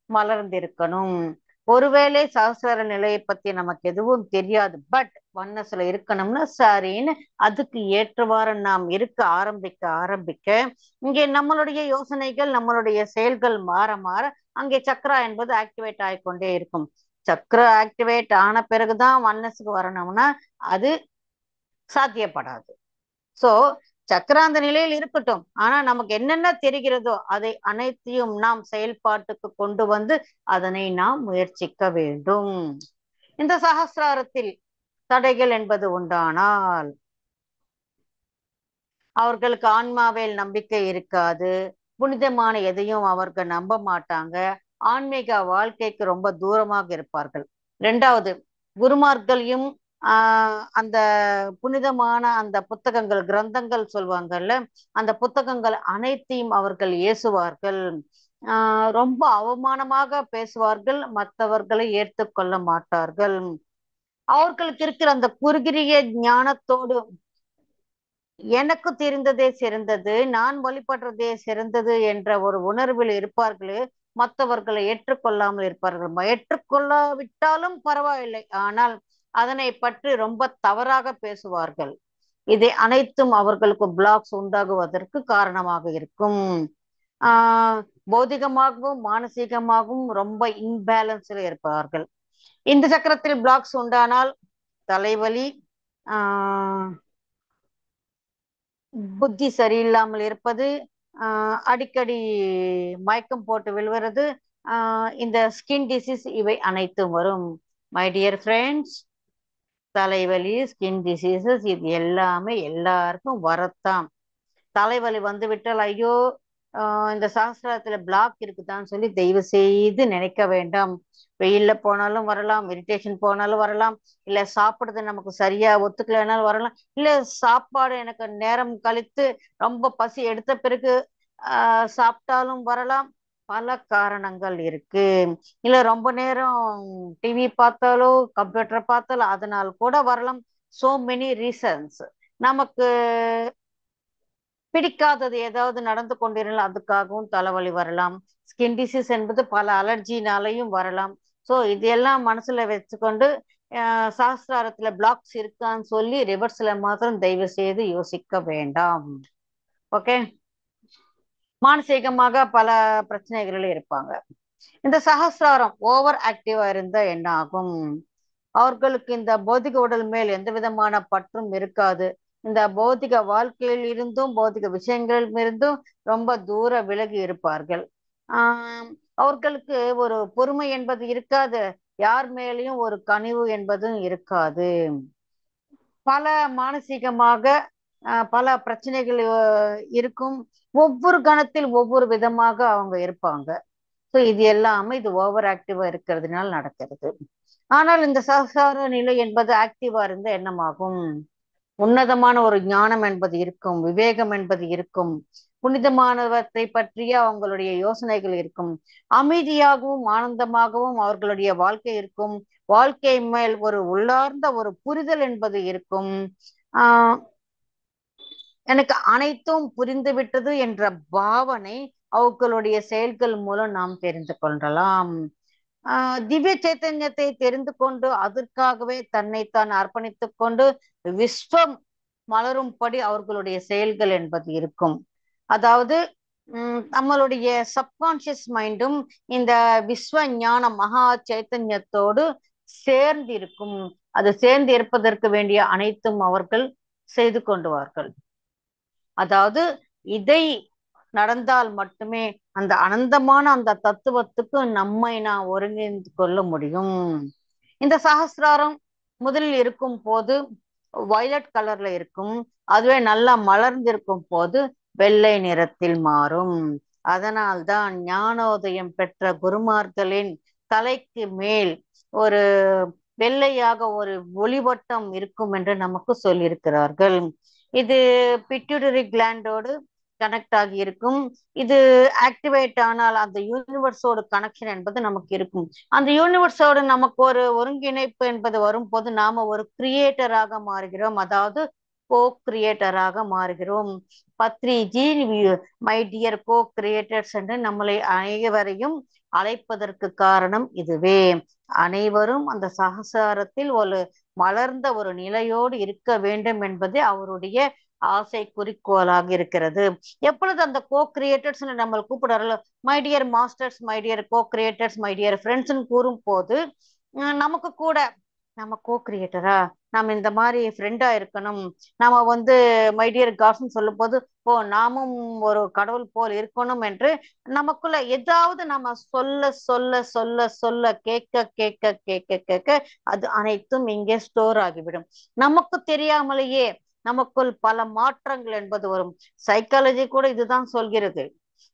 மலர்ந்திருக்கணும். ஒருவேளை சகஸ்ரார நிலையை பத்தி நமக்கு எதுவும் தெரியாது, பட் ஒன்னஸ்ல இருக்கணும்னா சரின்னு அதுக்கு ஏற்றவாறு நாம் இருக்க ஆரம்பிக்க இங்கே நம்மளுடைய யோசனைகள் நம்மளுடைய செயல்கள் மாற மாற அங்கே சக்ரா என்பது ஆக்டிவேட் ஆகிக்கொண்டே இருக்கும். சக்ரா ஆக்டிவேட் ஆன பிறகுதான் ஒன்னஸுக்கு வரணும்னா அது சாத்தியப்படாது. சோ சக்கராந்த நிலையில் இருக்கட்டும், ஆனா நமக்கு என்னென்ன தெரிகிறதோ அதை அனைத்தையும் நாம் செயல்பாட்டுக்கு கொண்டு அதனை நாம் முயற்சிக்க வேண்டும். இந்த சகஸ்ராரத்தில் தடைகள் என்பது உண்டானால் அவர்களுக்கு ஆன்மாவில் நம்பிக்கை இருக்காது, புனிதமான எதையும் அவர்கள் நம்ப மாட்டாங்க, ஆன்மீக வாழ்க்கைக்கு ரொம்ப தூரமாக இருப்பார்கள். 2வது, குருமார்களையும் அந்த புனிதமான அந்த புத்தகங்கள் கிரந்தங்கள் சொல்வாங்கல்ல, அந்த புத்தகங்கள் அனைத்தையும் அவர்கள் ஏசுவார்கள். ரொம்ப அவமானமாக பேசுவார்கள், மற்றவர்களை ஏற்றுக்கொள்ள மாட்டார்கள். அவர்களுக்கு இருக்கிற அந்த குறுகிய ஞானத்தோடு எனக்கு தெரிந்ததே சிறந்தது, நான் வழிபடுறதே சிறந்தது என்ற ஒரு உணர்வில் இருப்பார்களே, மற்றவர்களை ஏற்றுக்கொள்ளாமல் இருப்பார்கள். ஏற்றுக்கொள்ளாவிட்டாலும் பரவாயில்லை, ஆனால் அதனை பற்றி ரொம்ப தவறாக பேசுவார்கள். இதை அனைத்தும் அவர்களுக்கு பிளாக்ஸ் உண்டாகுவதற்கு காரணமாக இருக்கும். ஆஹ் பௌதிகமாகவும் மானசீகமாகவும் ரொம்ப இன்பேலன்ஸ்ல இருப்பார்கள். இந்த சக்கரத்தில் பிளாக்ஸ் உண்டானால் தலைவலி, ஆஹ் புத்தி சரியில்லாமல் இருப்பது, அடிக்கடி மயக்கம் போட்டு விழுவது, இந்த ஸ்கின் டிசீஸ் இவை அனைத்தும் வரும். மை டியர் ஃப்ரெண்ட்ஸ், தலைவலி, ஸ்கின் டிசீசஸ் இது எல்லாமே எல்லாருக்கும் வரத்தான். தலைவலி வந்து விட்டால் ஐயோ இந்த சாஸ்திரத்துல பிளாக் இருக்குதான்னு சொல்லி தயவு செய்து நினைக்க வேண்டாம். வெயில்ல போனாலும் வரலாம், மெடிடேஷன் போனாலும் வரலாம், இல்ல சாப்பிடுறது நமக்கு சரியா ஒத்துக்கலைனாலும் வரலாம், இல்ல சாப்பாடு எனக்கு நேரம் கழித்து ரொம்ப பசி எடுத்த பிறகு சாப்பிட்டாலும் வரலாம். பல காரணங்கள் இருக்கு. இல்ல ரொம்ப நேரம் டிவி பார்த்தாலோ கம்ப்யூட்டர் பார்த்தாலோ அதனால் கூட வரலாம். So many reasons. நமக்கு பிடிக்காதது ஏதாவது நடந்து கொண்டிருந்தால் அதுக்காகவும் தலைவலி வரலாம். ஸ்கின் டிசீஸ் என்பது பல அலர்ஜினாலையும் வரலாம். ஸோ இதெல்லாம் மனசுல வச்சுக்கொண்டு சாஸ்திரத்துல பிளாக்ஸ் இருக்கான்னு சொல்லி ரிவர்ஸ்ல மாத்திரம் தயவு செய்து யோசிக்க வேண்டாம். ஓகே. மானசீகமாக பல பிரச்சனைகள் இருப்பாங்க. இந்த சகசிராரம் ஓவர் ஆக்டிவா இருந்தா என்ன ஆகும்? அவர்களுக்கு இந்த பௌதிக உடல் மேல் எந்த விதமான பற்றும் இருக்காது. இந்த பௌதிக வாழ்க்கையில் இருந்தும் பௌதிக விஷயங்களில் இருந்தும் ரொம்ப தூர விலகி இருப்பார்கள். அவர்களுக்கு ஒரு பொறுமை என்பது இருக்காது, யார் மேலேயும் ஒரு கனிவு என்பதும் இருக்காது. பல மானசீகமாக பல பிரச்சனைகள் இருக்கும். ஒவ்வொரு கணத்தில் ஒவ்வொரு விதமாக அவங்க இருப்பாங்க. ஸோ இது எல்லாமே இது ஓவர் ஆக்டிவா இருக்கிறதுனால நடக்கிறது. ஆனால் இந்த சகசார நிலை என்பது ஆக்டிவா இருந்தா என்னமாகும்? உன்னதமான ஒரு ஞானம் என்பது இருக்கும், விவேகம் என்பது இருக்கும், புனிதமானவற்றை பற்றிய அவங்களுடைய யோசனைகள் இருக்கும், அமைதியாகவும் ஆனந்தமாகவும் அவர்களுடைய வாழ்க்கை இருக்கும், வாழ்க்கை மேல் ஒரு உள்ளார்ந்த ஒரு புரிதல் என்பது இருக்கும். எனக்கு அனைத்தும் புரிந்துவிட்டது என்ற பாவனை அவர்களுடைய செயல்கள் மூலம் நாம் தெரிந்து கொள்ளலாம். திவ்ய சைத்தன்யத்தை தெரிந்து கொண்டு அதற்காகவே தன்னைத்தான் அர்ப்பணித்துக் கொண்டு விஸ்வம் மலரும்படி அவர்களுடைய செயல்கள் என்பது இருக்கும். அதாவது நம்மளுடைய சப்கான்சியஸ் மைண்டும் இந்த விஸ்வ ஞான மகா சைத்தன்யத்தோடு சேர்ந்து இருக்கும். அது சேர்ந்து இருப்பதற்கு வேண்டிய அனைத்தும் அவர்கள் செய்து கொண்டுவார்கள். அதாவது இதை நடந்தால் மட்டுமே அந்த அனந்தமான அந்த தத்துவத்துக்கு நம்மை நான் ஒருங்கிணைந்து கொள்ள முடியும். இந்த சகசிராரம் முதலில் இருக்கும் போது வயலட் கலர்ல இருக்கும், அதுவே நல்லா மலர்ந்திருக்கும் போது வெள்ளை நிறத்தில் மாறும். அதனால்தான் ஞானோதயம் பெற்ற குருமார்களின் தலைக்கு மேல் ஒரு வெள்ளையாக ஒரு ஒளிவட்டம் இருக்கும் என்று நமக்கு சொல்லியிருக்கிறார்கள். இது பிட்யூட்டரி கிளாண்டோடு கனெக்ட் ஆகி இருக்கும். இது ஆக்டிவேட் ஆனால் அந்த யூனிவர்ஸோட கனெக்ஷன் என்பது நமக்கு இருக்கும். அந்த யூனிவர்ஸோடு நமக்கு ஒரு ஒருங்கிணைப்பு என்பது வரும்போது நாம ஒரு கிரியேட்டராக மாறுகிறோம், அதாவது கோ கிரியேட்டராக மாறுகிறோம். Badriji, my dear co creators என்று நம்மளை அனைவரையும் அழைப்பதற்கு காரணம் இதுவே. அனைவரும் அந்த சகசாரத்தில் ஒரு மலர்ந்த ஒரு நிலையோடு இருக்க வேண்டும் என்பதே அவருடைய ஆசை குறிக்கோளாக இருக்கிறது. எப்பொழுது அந்த கோ கிரியேட்டர்ஸ் நம்ம கூப்பிடுறாங்களோ, my dear masters, my dear co creators, my dear friends கூறும் போது நமக்கு கூட நம்ம கோ கிரியேட்டரா, நம்ம இந்த மாதிரி ஃப்ரெண்டா இருக்கணும், நாம மை டியர் காட்ஸ்ன்னு சொல்லும் போது ஓ நாமும் ஒரு கடவுள் போல் இருக்கணும் என்று நமக்குள்ள ஏதாவது நம்ம சொல்ல சொல்ல சொல்ல சொல்ல கேட்க கேட்க கேட்க கேட்க அது அனைத்தும் இங்கே ஸ்டோர் ஆகிவிடும். நமக்கு தெரியாமலேயே நமக்குள் பல மாற்றங்கள் என்பது வரும். சைக்காலஜி கூட இதுதான் சொல்கிறது.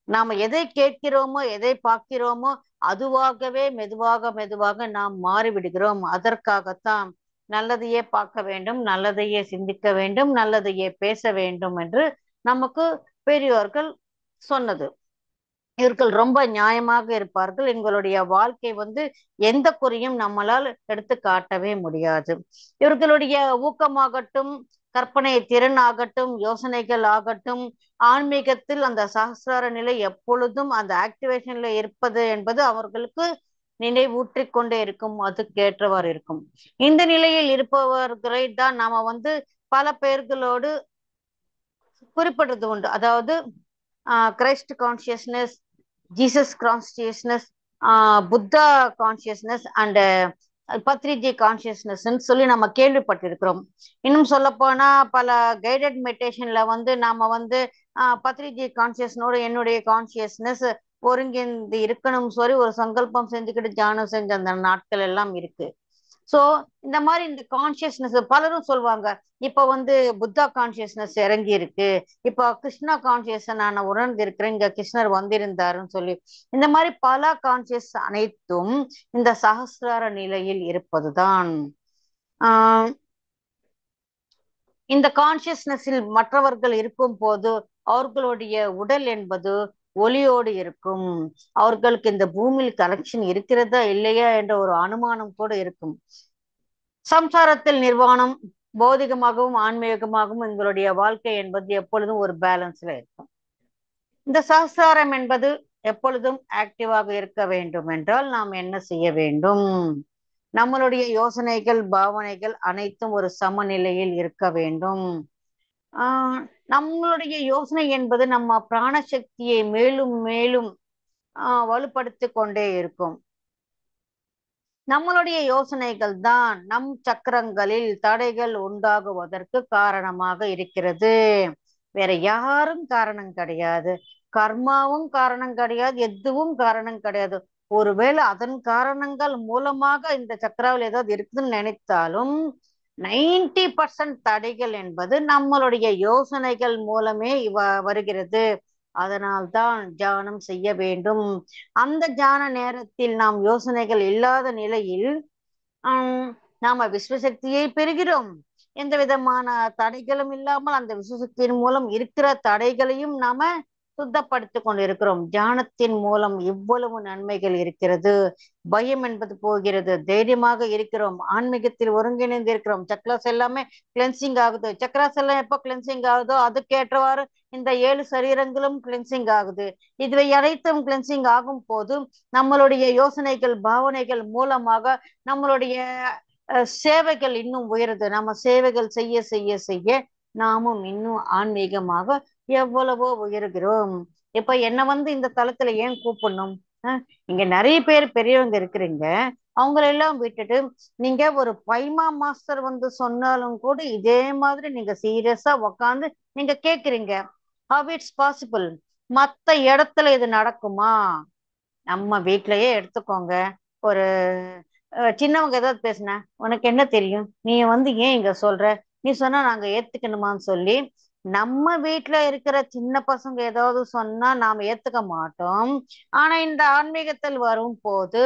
நாம எதை கேட்கிறோமோ எதை பார்க்கிறோமோ அதுவாகவே மெதுவாக மெதுவாக நாம் மாறிவிடுகிறோம். அதற்காகத்தான் நல்லதையே பார்க்க வேண்டும், நல்லதையே சிந்திக்க வேண்டும், நல்லதையே பேச வேண்டும் என்று நமக்கு பெரியோர்கள் சொன்னது. இவர்கள் ரொம்ப நியாயமாக இருப்பார்கள். எங்களுடைய வாழ்க்கை எந்த குறையும் நம்மளால் எடுத்து காட்டவே முடியாது. இவர்களுடைய ஊக்கமாகட்டும், கற்பனை திறன் ஆகட்டும், யோசனைகள் ஆகட்டும், ஆன்மீகத்தில் அந்த சகசிரார நிலை எப்பொழுதும் அந்த ஆக்டிவேஷன்ல இருப்பது என்பது அவர்களுக்கு நினைவூற்றிக் கொண்டே இருக்கும். அதுக்கேற்றவாறு இருக்கும். இந்த நிலையில் இருப்பவர்களை தான் நாம பல பேர்களோடு குறிப்பிடுறது உண்டு. அதாவது Christ consciousness, Jesus consciousness, Buddha consciousness and Patriji consciousness சொல்லி நம்ம கேள்விப்பட்டிருக்கிறோம். இன்னும் சொல்ல போனா பல கைடட் மெடிடேஷன்ல நாம பத்ரிஜி கான்சியஸ்னோட என்னுடைய கான்சியஸ்னஸ் ஒருங்கிணைந்து இருக்கணும் சொல்லி ஒரு சங்கல்பம் செஞ்சுக்கிட்டு தியானம் செஞ்ச அந்த நாட்கள் எல்லாம் இருக்கு. சோ இந்த மாதிரி இந்த கான்சியஸ்னஸ் பலரும் சொல்லுவாங்க, இப்ப புத்தா கான்சியஸ்னஸ் இறங்கி இருக்கு, இப்ப கிருஷ்ணா கான்சியஸ் நான் உணர்ந்து இருக்கிறேன், இங்க கிருஷ்ணர் வந்திருந்தாருன்னு சொல்லி. இந்த மாதிரி பல கான்சியஸ் அனைத்தும் இந்த சகசிரார நிலையில் இருப்பதுதான். ஆஹ் இந்த கான்சியஸ்னஸில் மற்றவர்கள் இருக்கும் போது அவர்களுடைய உடல் என்பது ஒளியோடு இருக்கும். அவர்களுக்கு இந்த பூமியில் கனெக்ஷன் இருக்கிறதா இல்லையா என்ற ஒரு அனுமானம் கூட இருக்கும். சம்சாரத்தில் நிர்வாணம், பௌதிகமாகவும் ஆன்மீகமாகவும் எங்களுடைய வாழ்க்கை என்பது எப்பொழுதும் ஒரு பேலன்ஸ்ல இருக்கும். இந்த சகசாரம் என்பது எப்பொழுதும் ஆக்டிவாக இருக்க வேண்டும் என்றால் நாம் என்ன செய்ய வேண்டும்? நம்மளுடைய யோசனைகள், பாவனைகள் அனைத்தும் ஒரு சமநிலையில் இருக்க வேண்டும். நம்மளுடைய யோசனை என்பது நம்ம பிராணசக்தியை மேலும் மேலும் வலுப்படுத்தி கொண்டே இருக்கும். நம்மளுடைய யோசனைகள் தான் நம் சக்கரங்களில் தடைகள் உண்டாகுவதற்கு காரணமாக இருக்கிறது. வேற யாரும் காரணம் கிடையாது. கர்மாவும் காரணம் கிடையாது, எதுவும் காரணம் கிடையாது. ஒருவேளை அதன் காரணங்கள் மூலமாக இந்த சக்கராவில் ஏதாவது இருக்குதுன்னு நினைத்தாலும் 90% தடைகள் என்பது நம்மளுடைய யோசனைகள் மூலமே வருகிறது. அதனால்தான் தியானம் செய்ய வேண்டும். அந்த தியான நேரத்தில் நாம் யோசனைகள் இல்லாத நிலையில் நாம விஸ்வசக்தியை பெறுகிறோம். எந்த விதமான தடைகளும் இல்லாமல் அந்த விஸ்வசக்தியின் மூலம் இருக்கிற தடைகளையும் நாம சுத்தப்படுத்திக் கொண்டிருக்கிறோம். தியானத்தின் மூலம் இவ்வளவு நன்மைகள் இருக்கிறது. பயம் என்பது போகிறது, தைரியமாக இருக்கிறோம், ஆன்மீகத்தில் ஒருங்கிணைந்து இருக்கிறோம். சக்ராஸ் எல்லாமே கிளென்சிங் ஆகுது. சக்ராஸ் எல்லாம் எப்போ கிளென்சிங் ஆகுதோ அதுக்கேற்றவாறு இந்த 7 சரீரங்களும் கிளென்சிங் ஆகுது. இதுவை அனைத்தும் கிளென்சிங் ஆகும் போது நம்மளுடைய யோசனைகள், பாவனைகள் மூலமாக நம்மளுடைய சேவைகள் இன்னும் உயருது. நம்ம சேவைகள் செய்ய செய்ய செய்ய நாமும் இன்னும் ஆன்மீகமாக எவ்வளவோ உயர்கிறோம். இப்ப என்ன இந்த தளத்துல ஏன் கூப்பிடணும்? இங்க நிறைய பேர் பெரியவங்க இருக்கிறீங்க. அவங்களெல்லாம் விட்டுட்டு நீங்க ஒரு பைமா மாஸ்டர் சொன்னாலும் கூட இதே மாதிரி நீங்க சீரியஸா உக்காந்து நீங்க கேக்குறீங்க. How it's possible? மத்த இடத்துல இது நடக்குமா? நம்ம வீட்லயே எடுத்துக்கோங்க. ஒரு சின்னவங்க ஏதாவது பேசுன, உனக்கு என்ன தெரியும், நீ ஏன் இங்க சொல்ற, நீ சொன்னா நாங்க ஏத்துக்கணுமான்னு சொல்லி நம்ம வீட்டுல இருக்கிற சின்ன பசங்க ஏதாவது சொன்னா நாம ஏத்துக்க மாட்டோம். ஆனா இந்த ஆன்மீகத்தில் வரும் போது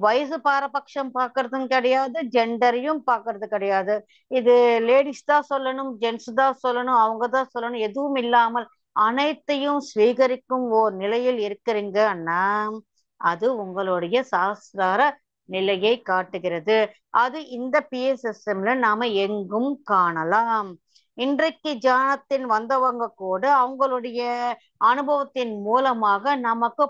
வயசு பாரபட்சம் பாக்குறதும் கிடையாது, ஜெண்டரையும் பாக்குறது கிடையாது. இது லேடிஸ் தான் சொல்லணும், ஜென்ட்ஸ் தான் சொல்லணும், அவங்கதான் சொல்லணும், எதுவும் இல்லாமல் அனைத்தையும் ஸ்வீகரிக்கும் ஓர் நிலையில் இருக்கிறீங்கன்னா அது உங்களுடைய சாஸ்திரார நிலையை காட்டுகிறது. அது இந்த PSSMல நாம எங்கும் காணலாம். இன்றைக்கு தியானத்தில் வந்தவங்க கூட அவங்களுடைய அனுபவத்தின் மூலமாக நமக்கு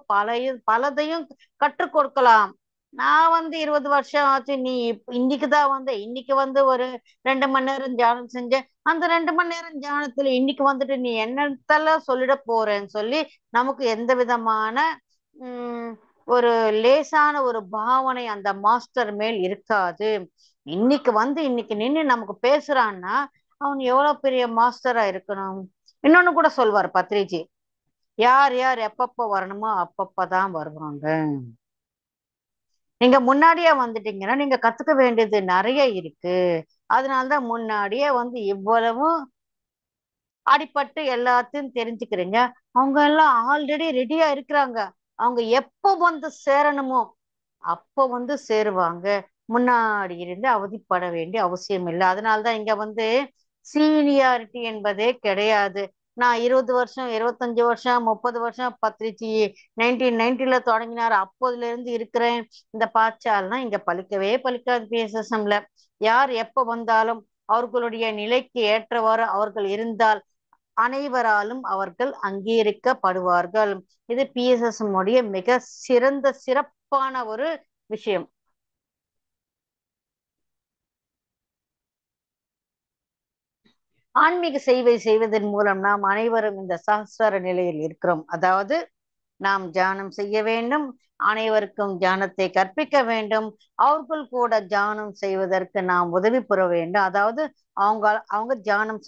பலதையும் கற்றுக் கொடுக்கலாம். நான் 20 வருஷம் ஆச்சு, நீ இன்னைக்குதான் இன்னைக்கு ஒரு 2 மணி நேரம் தியானம் செஞ்சேன். அந்த 2 மணி நேரம் தியானத்துல இன்னைக்கு நீ என்னத்தெல்லாம் சொல்லிட போறேன்னு சொல்லி நமக்கு எந்த விதமான ஒரு லேசான ஒரு பாவனை அந்த மாஸ்டர் மேல் இருக்காது. இன்னைக்கு இன்னைக்கு நின்று நமக்கு பேசுறான்னா அவன் எவ்வளவு பெரிய மாஸ்டரா இருக்கணும். இன்னொன்னு கூட சொல்வார் பத்ரிஜி, யார் யார் எப்பப்ப வரணுமோ அப்பப்பதான் வருவாங்க. நீங்க முன்னாடியே வந்துட்டீங்கன்னா நீங்க கத்துக்க வேண்டியது நிறைய இருக்கு. அதனாலதான் முன்னாடியே இவ்வளவும் அடிப்பட்டு எல்லாத்தையும் தெரிஞ்சுக்கிறீங்க. அவங்க எல்லாம் ஆல்ரெடி ரெடியா இருக்கிறாங்க. அவங்க எப்போ சேரணுமோ அப்போ சேருவாங்க. முன்னாடி இருந்து அவதிப்பட வேண்டிய அவசியம் இல்லை. அதனாலதான் இங்க சீனியாரிட்டி என்பதே கிடையாது. நான் 20 வருஷம் 25 வருஷம் 30 வருஷம் பத்திரிச்சு 1990ல தொடங்கினார், அப்போதுல இருந்து இருக்கிறேன். இந்த பாச்சால்னா இங்க பலிக்கவே பலிக்காது. பிஎஸ்எஸ்எம்ல யார் எப்ப வந்தாலும் அவர்களுடைய நிலைக்கு ஏற்றவாறு அவர்கள் இருந்தால் அனைவராலும் அவர்கள் அங்கீகரிக்கப்படுவார்கள். இது பிஎஸ்எஸ்எம் உடைய மிக சிறப்பான ஒரு விஷயம். ஆன்மீக சேவை செய்வதன் மூலம் நாம் அனைவரும் இந்த சகஸ்ர நிலையில் இருக்கிறோம். அதாவது நாம் தியானம் செய்ய வேண்டும், அனைவருக்கும் தியானத்தை கற்பிக்க வேண்டும், அவர்கள் கூட தியானம் செய்வதற்கு நாம் உதவி பெற வேண்டும். அதாவது அவங்க தியானம்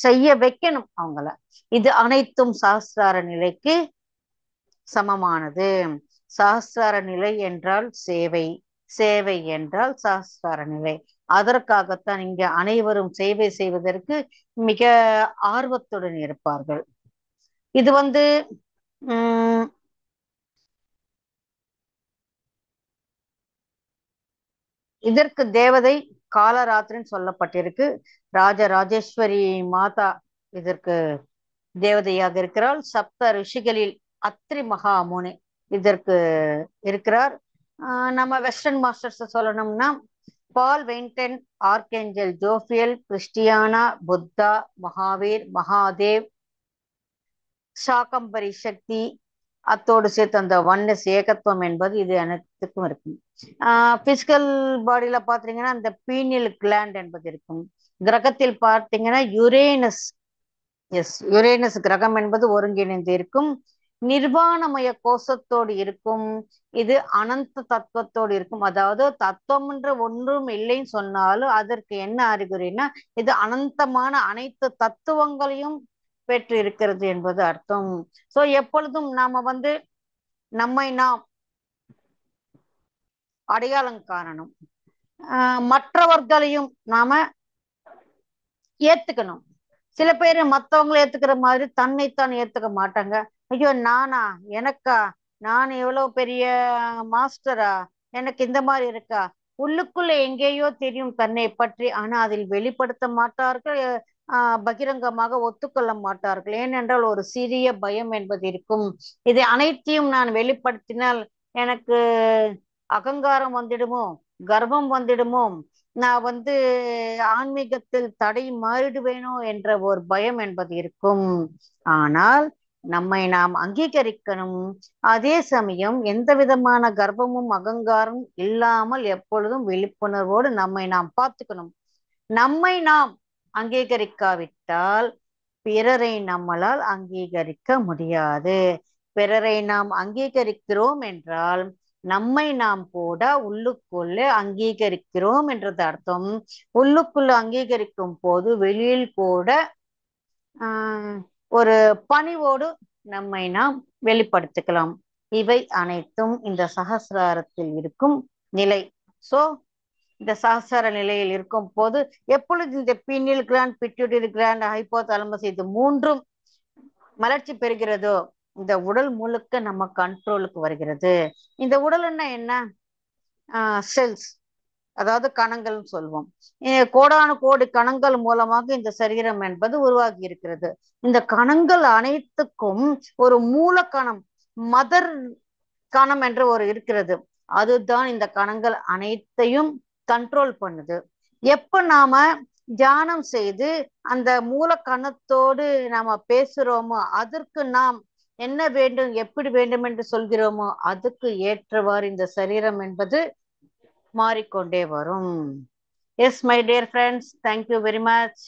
செய்ய வைக்கணும் அவங்கள. இது அனைத்தும் சகஸ்ரார நிலைக்கு சமமானது. சகஸ்ரார நிலை என்றால் சேவை, சேவை என்றால் சகஸ்ரார நிலை. அதற்காகத்தான் இங்க அனைவரும் சேவை செய்வதற்கு மிக ஆர்வத்துடன் இருப்பார்கள். இது இதற்கு தேவதை காலராத்திரின்னு சொல்லப்பட்டிருக்கு. ராஜராஜேஸ்வரி மாதா இதற்கு தேவதையாக இருக்கிறாள். சப்த ரிஷிகளில் அத்ரி மகாமுனி இதற்கு இருக்கிறார். நம்ம வெஸ்டர்ன் மாஸ்டர்ஸ் சொல்லணும்னா பால் வெயின்டன், ஆர்கேஞ்சல் ஜோஃபியல், கிறிஸ்டியானா, புத்தா, மகாவீர், மகாதேவ், சாகம்பரி சக்தி, அத்தோடு சேர்த்து அந்த ஒன்னஸ் ஏகத்துவம் என்பது இது அனைத்துக்கும் இருக்கும். பிசிக்கல் பாடியில பாத்தீங்கன்னா அந்த பீனியல் கிளாண்ட் என்பது இருக்கும். கிரகத்தில் பார்த்தீங்கன்னா யுரேனஸ், யுரேனஸ் கிரகம் என்பது ஒருங்கிணைந்து இருக்கும். நிர்வாணமய கோஷத்தோடு இருக்கும். இது அனந்த தத்துவத்தோடு இருக்கும். அதாவது தத்துவம் என்ற ஒன்றும் இல்லைன்னு சொன்னாலும் அதற்கு என்ன அறிகுறினா இது அனந்தமான அனைத்து தத்துவங்களையும் பெற்று இருக்கிறது என்பது அர்த்தம். சோ எப்பொழுதும் நாம நம்மை நாம் அடையாளம் காணணும், மற்றவர்களையும் நாம ஏத்துக்கணும். சில பேர் மத்தவங்களை ஏத்துக்கிற மாதிரி தன்னைத்தான் ஏத்துக்க மாட்டாங்க. ஐயோ நானா, எனக்கா, நான் எவ்வளவு பெரிய மாஸ்டரா, எனக்கு இந்த மாதிரி இருக்கா. உள்ளுக்குள்ள எங்கேயோ தெரியும் தன்னை பற்றி, ஆனா அதில் வெளிப்படுத்த மாட்டார்கள், பகிரங்கமாக ஒத்துக்கொள்ள மாட்டார்கள். ஏனென்றால் ஒரு சிறிய பயம் என்பது இருக்கும். இதை அனைத்தையும் நான் வெளிப்படுத்தினால் எனக்கு அகங்காரம் வந்துடுமோ, கர்வம் வந்துடுமோ, நான் ஆன்மீகத்தில் தடை மாறிடுவேனோ என்ற ஒரு பயம் என்பது இருக்கும். ஆனால் நம்மை நாம் அங்கீகரிக்கணும். அதே சமயம் எந்த விதமான கர்வமும் அகங்காரம் இல்லாமல் எப்பொழுதும் விழிப்புணர்வோடு நம்மை நாம் பார்த்துக்கணும். நம்மை நாம் அங்கீகரிக்காவிட்டால் பிறரை நம்மளால் அங்கீகரிக்க முடியாது. பிறரை நாம் அங்கீகரிக்கிறோம் என்றால் நம்மை நாம் கூட உள்ளுக்குள்ளே அங்கீகரிக்கிறோம் என்றது அர்த்தம். உள்ளுக்குள்ள அங்கீகரிக்கும் போது வெளியில் கூட ஒரு பணிவோடு நம்மை நாம் வெளிப்படுத்திக்கலாம். இவை அனைத்தும் இந்த சகசிராரத்தில் இருக்கும் நிலை. சோ இந்த சகசிர நிலையில் இருக்கும் போது எப்பொழுது இந்த pineal gland, pituitary gland, hypothalamus இது மூன்றும் மலர்ச்சி பெறுகிறதோ இந்த உடல் முழுக்க நம்ம கண்ட்ரோலுக்கு வருகிறது. இந்த உடல்னா என்ன? செல்ஸ், அதாவது கணங்கள் சொல்வோம். கோடானு கோடி கணங்கள் மூலமாக இந்த சரீரம் என்பது உருவாகி இருக்கிறது. இந்த கணங்கள் அனைத்துக்கும் ஒரு மூல கணம், மதர் கணம் என்று ஒரு இருக்கிறது. அதுதான் இந்த கணங்கள் அனைத்தையும் கண்ட்ரோல் பண்ணுது. எப்ப நாம தியானம் செய்து அந்த மூல கணத்தோடு நாம பேசுறோமோ, அதற்கு நாம் என்ன வேண்டும், எப்படி வேண்டும் என்று சொல்கிறோமோ அதுக்கு ஏற்றவாறு இந்த சரீரம் என்பது மாறிக்கொண்டே வரும். S my dear friends, thank you very much.